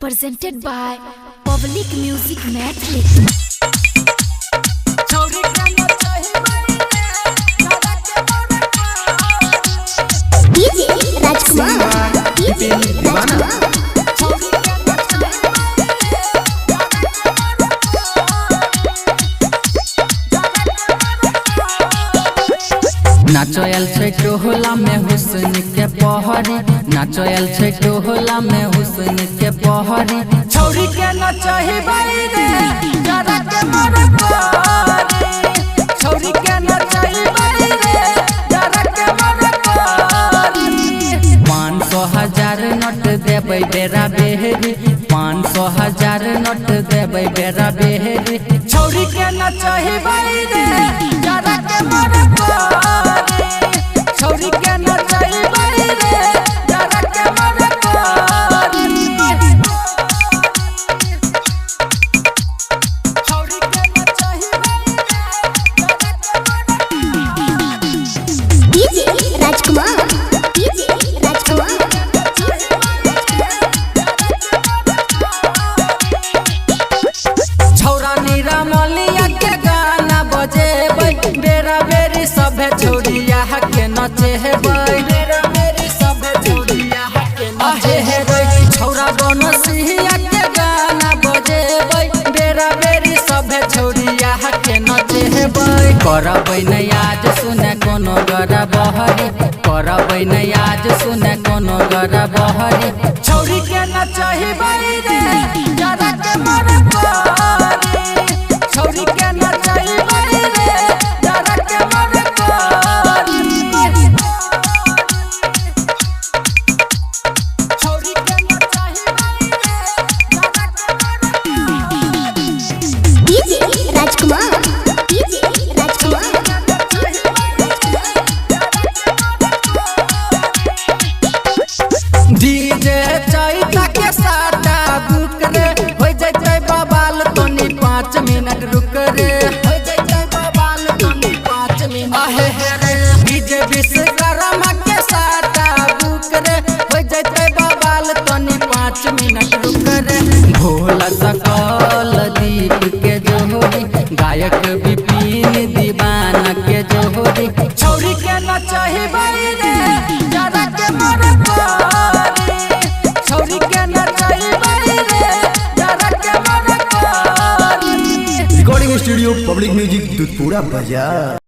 presented by Public Music Matrix. DJ Rajkumar, DJ Rajkumar. नाचोयल छे टोहला में हुस्न के पहरी, नाचोयल छे टोहला में हुस्न के पहरी। छौरी के नचही बाई रे जरा के मोर पारी, छौरी के नचही बाई रे जरा के मोर पारी। 500,000 नोट देबै बेरा बेहरी, 500,000 नोट देबै बेरा बेहरी। छौरी के नचही बाई रे जरा के मोर पारी, छौरी के नचही बाई रे जरा के मोर पारी। छौरी के नचही बाई रे जरा के मोर DJ Rajkumar, DJ Rajkumar. छौरा निरामलिया के गाना बजेबै, बेरा बेरी सभे छौरिया के नचेबै, बेरा बेरी सभे छौरिया के नचेबै। छौरा बनसिया के गाना बजेबै, बेरा बेरी सभे छौरिया के नचेबै। करबै नहीं आज सुने कोनो गरा बहरी, करबै नहीं आज सुने कोनो गरा बहरी। छौरी के नचही बाई रे जरा के मोर पारी, छौरी के नचही बाई रे जरा के मोर पारी। छौरी के नचही बाई रे जरा के मोर पारी। DJ Rajkumar, DJ Rajkumar. DJ चैता के साटा बुक रे, हो जैते बवाल तनी 5 मिनट रुक रे, हो जैते बवाल तनी 5 मिनट। आहे रे डीजे विश्वकर्मा के साटा बुक रे, हो जैते बवाल तनी 5 मिनट रुक रे। भोला सकल दीप के जोहरी, गायक विपिन दीवाना के जोहरी। छौरी के नचही बाई रे जरा के मोर पारी, छौरी के नचही बाई रे जरा के मोर पारी। Recording studio public music Dudhpura बाजार।